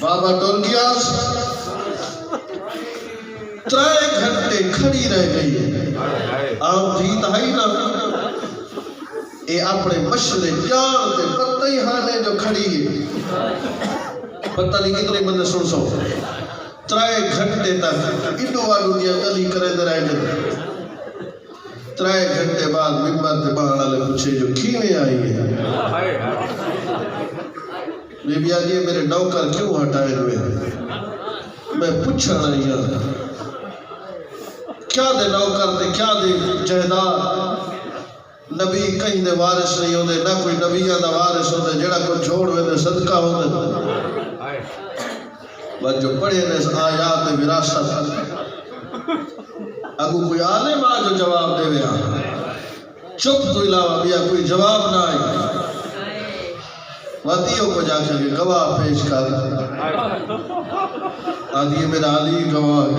بابا ٹول گیا 3 گھنٹے کھڑی رہ گئی ہے آپ تھی تہائی نا اے اپنے مشرے جان تے پتہ ہی ہانے جو کھڑی ہے پتہ نہیں کتنے بندے سن سو 3 گھنٹے تک انڈو والو دیا گلی کرے دے رہے گئے 3 گھنٹے بعد ممبر تے باہر والے پوچھے جو کیویں آئی ہے بی بی آگے میرے نوکر کیوں ہٹائے ہوئے میں پوچھا نہیں ہوں کیا دے نوکر تے کیا دے جہدار نبی کہیں دے وارث نہیں ہوندے نہ کوئی نبیہ دا وارث ہوندے جڑا کو چھوڑ ہوئے دے صدقہ ہوندے وہ جو پڑھے نے آیات وراثت اگو کوئی عالم آ جو جواب دے ویا چپ تو علاوہ بیا کوئی جواب نہ آئی وادیوں کو جا کے گواہ پیش کر آدھی میرا علی گواہ ہے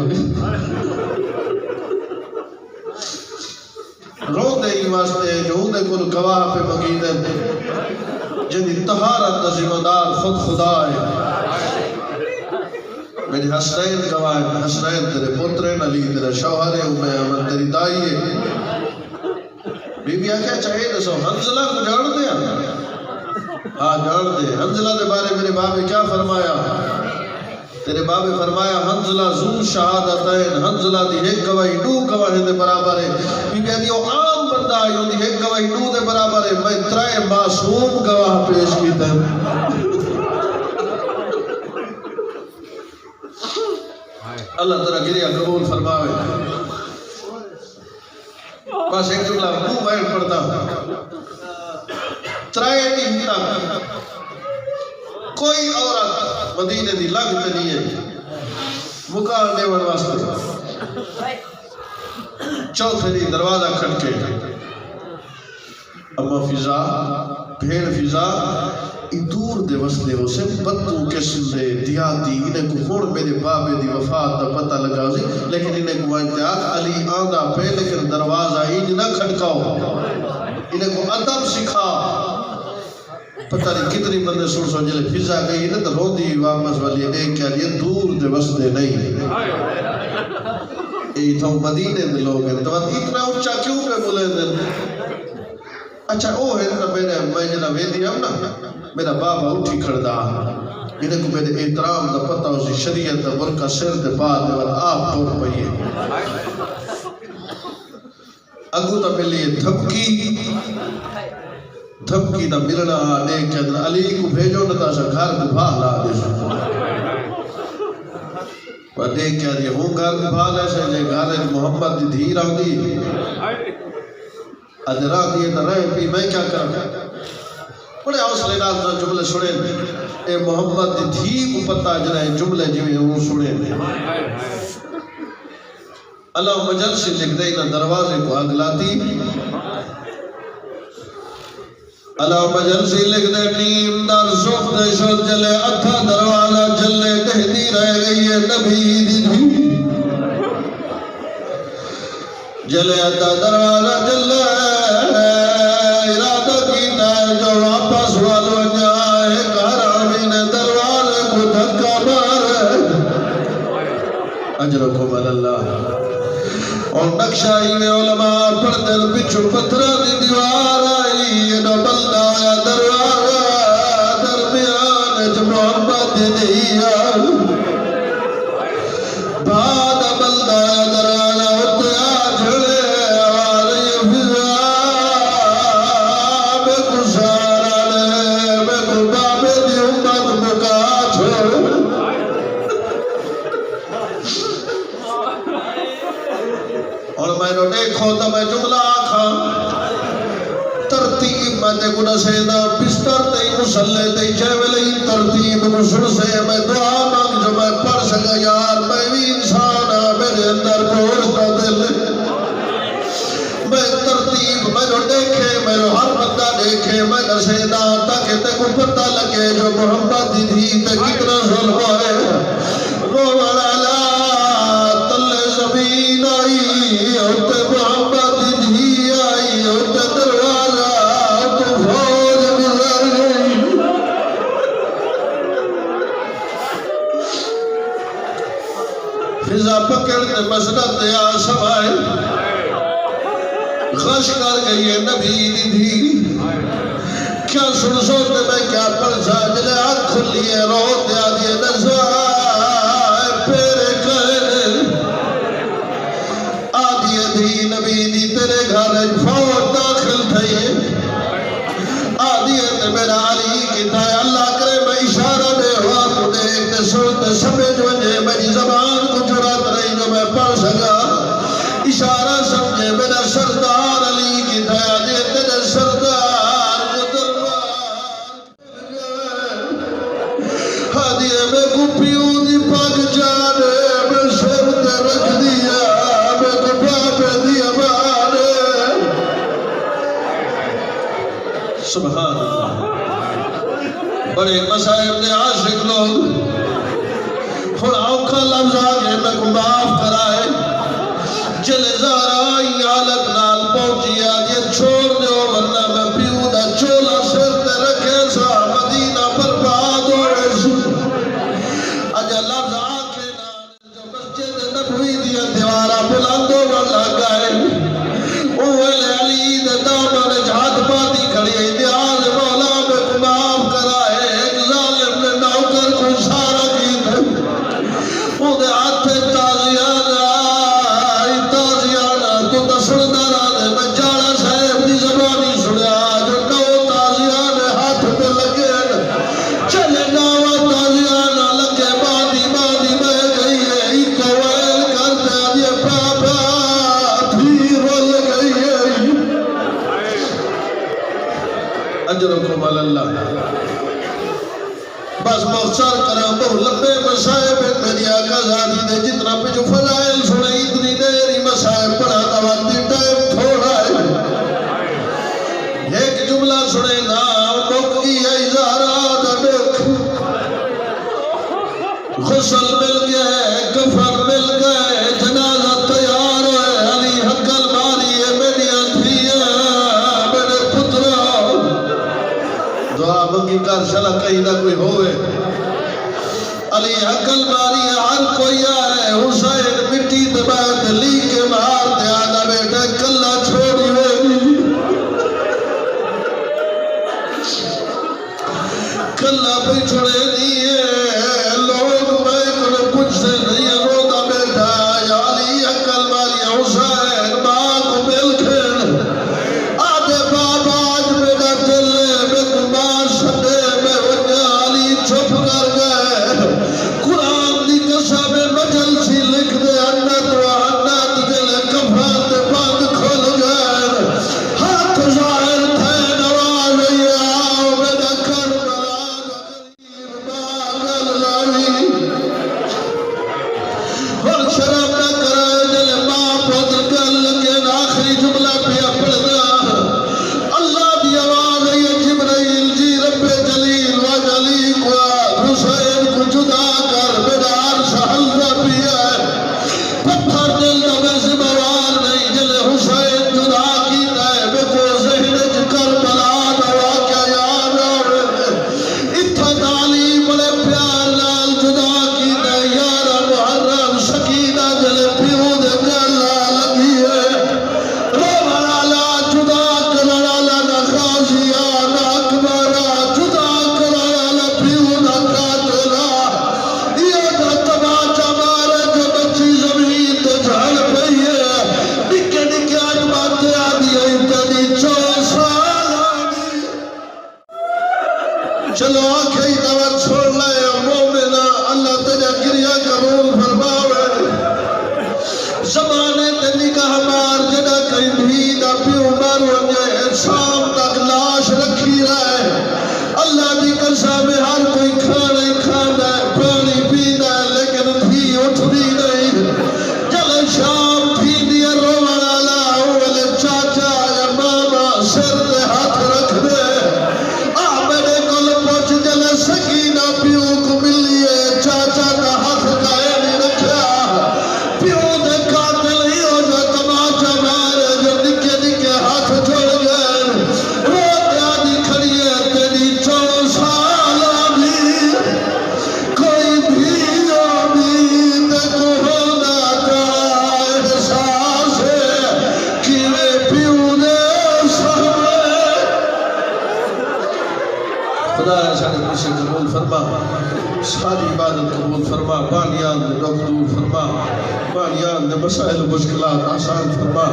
رو دے ہی واسطے جو دے کل گواہ پہ مگید ہے جنہی طہارت دا ذمہ دار خود خدا ہے میری حسنین گواہ ہے حسنین تیرے پترین علی تیرے شوہر ہے امیں امن تیری دائی ہے بی بی آکھا چاہیے دسو حنزلہ کو جان دیا ہاں جان دے حنزلہ دے بارے میرے باپ نے کیا فرمایا تیرے باپ نے فرمایا حنزلہ ذو شہادتین حنزلہ دی ایک گواہی 2 گواہی دے برابر ہے بی بی آدھی عام بندہ آئی ہوندی ایک گواہی 2 دے برابر ہے میں 3 معصوم گواہ پیش کیتا ہے اللہ تعالیٰ گریہ قبول فرماوے بس ایک جملہ منہ بیٹھ پڑتا ہوں 3 دن تک کوئی عورت مدینے دی لگت نہیں ہے مکان دیوان واسطے چوتھے دی دروازہ کھٹکے اما فضا بھیڑ فضا دور دے وسلے ہو سے بدو قسم دے دیاتی انہیں کو خور میرے بابے دی وفات دا پتہ لگا سی لیکن انہیں کو انتیاق علی آندہ پہ لیکن دروازہ ہی نہ کھٹکاؤ انہیں کو ادب سکھا پتہ نہیں کتنی بندے سن سو جلے فضا گئی نا تو رو دی واپس والی ایک کہہ لئے دور دے وسلے نہیں ای تھا مدینے دے لوگ ہیں تو اتنا اچھا کیوں پہ بولے دے اچھا او ہے نا میں جنا ویدی ہم نا میرا بابا اٹھی کھڑدا انہیں کو میرے احترام دا پتہ اسی شریعت دا برکہ سر دے بعد دے وقت آپ ٹوٹ پئیے اگو تا ملی دھمکی دا ملنا نیک چندر علی کو بھیجو نتا سا گھر کو بھالا دے وہ دیکھ کیا دیا ہوں گھر کو بھالا سے جے گھر محمد دی دھیر آن دی ادھرا دیئے تا رہے پی میں کیا کرا بڑے حوصلے نال تو جملے سنے اے محمد دی دھی کو پتہ جنہیں جملے جمعے وہ سنے اللہ مجل سے لکھ دے نا دروازے کو اگلاتی اللہ مجل سے لکھ دے نیم در سخ دے شد جلے اتھا دروازہ جلے کہتی رہ گئی ہے نبی دی دھی جلے اتھا دروازہ جلے ارادہ کیتا ہے جو واپس والو جائے کارامین دروازے کو دھکا مارے اجرکم اللہ اور نقشائی میں علماء پڑھ دل پچھو پتھرہ دی دیوار آئی نو بلدہ آیا دروازہ درمیان جو محمد دیا بعد بلدہ آیا دروازہ اتیا جھڑے آوالی فضا میں کسارا لے میں کبابے دی امت مکا چھوڑ اور میں نے دیکھو تو میں جملہ آکھا ترتیب میں تے گناہ سیدہ بستر تے مسلح تے جیولے ترتیب مسل سے میں دعا مانگ جو میں پڑھ سکا یار میں بھی انسان میرے اندر گوشتا دل میں ترتیب میں نے دیکھے میں نے ہر بندہ دیکھے میں نے سیدہ تاکہ تے کو پتہ لگے جو محمد دی تے کتنا ظلم ہے روڑا لا تلے خش کر گئی ہے نبی دی دھی کیا سن سوتے میں کیا پرسا جلے آنکھ کھلی ہے رو دیا دیے نزوائے پیرے کہنے آدھی دھی نبی دی تیرے گھر فوت داخل تھئی آدھی ہے میرا علی کی تھا اللہ کرے میں اشارہ دے ہوا تو دیکھتے سنتے سمجھ وجہ میری زبان کو جرات نہیں جو میں پڑھ سکا اشارہ سمجھے میرا سردار علی کی تھا آدھی ہے تیرے سردار کو دربار آدھی ہے میں کو پیوں دی پاک جانے میں سر تے رکھ دیا میں کو پاپے دیا بانے سبحان اللہ بڑے مسائب نے عاشق لوگ خلاؤں کا لفظ آگے میں کو معاف کرائے چلے زارائی حالت نال پہنچی آدھے چھوڑ دیو ورنہ میں پیوں دا چولا سر تے رکھے سا مدینہ برباد ہوئے سو اجا لفظ آنکھیں نال جو مسجد نبوی دیا دیوارہ بلندوں والا گئے اوہل علی دے دامن جھات پاتی کھڑی ہے دیاز مولا میں کو معاف کرائے ایک ظالم نے نوکر کو سارا کی دے وہ دے ہاتھ تازیانہ آئی تازیانہ تو دسردارہ دے میں جاڑا صاحب دی زبانی سنے آج نو تازیانہ ہاتھ پہ لگے چلے نو تازیانہ لگے باندی میں گئی ہے ایک ویل کرتے آدھے پاپا تھی رول گئی ہے اجرکم اللہ بس مختصر کرام بہت لمبے مسائب میری آقا ذاتی دے جتنا پہ جو فضائل سنے اتنی دیری مسائب پڑھا تواتی ٹائم تھوڑا ہے ایک جملہ سنے نام مکی ایزارہ دڑک غسل مل گئے کفن مل گئے جنازہ تیار ہے علی حقل ماری ہے میری انتھیہ میرے پترہ دعا منگی کر شلہ کہیں نہ کوئی ہوئے علی حقل ماری ہے ہر کوئی آئے حسین مٹی دبائے دلی کے مار دے آنا بیٹا کلہ چھوڑی ہوئی کلہ پہ چھوڑے دیئے لوگ میں کنو کچھ سے نہیں روتا بیٹا یا علی حقل ماری ہے حسین ماں کو مل کھل آدھے بابا آج میرا دلے میں کمار سٹے میں وجہ علی چھپ کر گئے قرآن دی قسم مجل سی لکھ دے انت و انت دل کفات بند کھل گئے ہاتھ ظاہر تھے نواز آؤ میرا کربلا غریب باغل لائی اور شرم نہ کرائے دل ماں پتر کر لگے آخری جملہ پہ پڑھنا اللہ دی آواز ہے جبرائیل جی رب جلیل و جلی کو حسین کو جدا کر میرا عرش حلوہ پیا ہے پتھر دل دبے سے موار نہیں جل حسین جدا کی دائے بے کو ذہن کربلا دوا کیا یاد آوے اتھا دالی بڑے پیار لال جدا کی دائے یارا محرم سکینہ جل پیو دے گلا لگی ہے روحالا جدا کرالا نخاشیانا اکبرا جدا کرالا پیونا کاتلا یہ دا تماچا مارے جو بچی زمین تے جھڑ پئی ہے نکے نکے آج باتیں آدھی ہے اتنی 4 سال آدھی چلو آنکھیں دعوت چھوڑ لائے مومنہ اللہ تجھا گریہ قبول فرماوے زمانے تے نکاح مار جڑا کہیں بھی دا پیو مار ونجے شام تک لاش رکھی رہے اللہ دی قسم ہر کوئی کھانا ہی کھانا ہے پانی پینا ہے لیکن بھی اٹھنی نہیں چلے شام تھی دیا روان آلا اول چاچا یا ماما سر دے ہاتھ رکھ دے میرے کل پوچھ جلے سکینہ پیو کو ملیے چاچا کا ہاتھ کائے نہیں رکھا پیو دے قاتل ہی ہو جو تماچا مارے جو نکے نکے ہاتھ چھوڑ گئے خدا سارے پیچھے قبول فرما ساری عبادت قبول فرما بانیان دے دکھ دور فرما بانیان دے مسائل مشکلات آسان فرما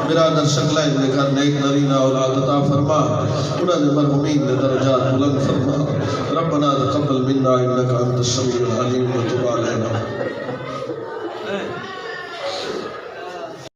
برادر شکلائن دے گھر نیک نرینہ اولاد عطا فرما انہاں دے مرحومین دے درجات بلند فرما ربنا تقبل منا انک انت السمیع العلیم وتب علینا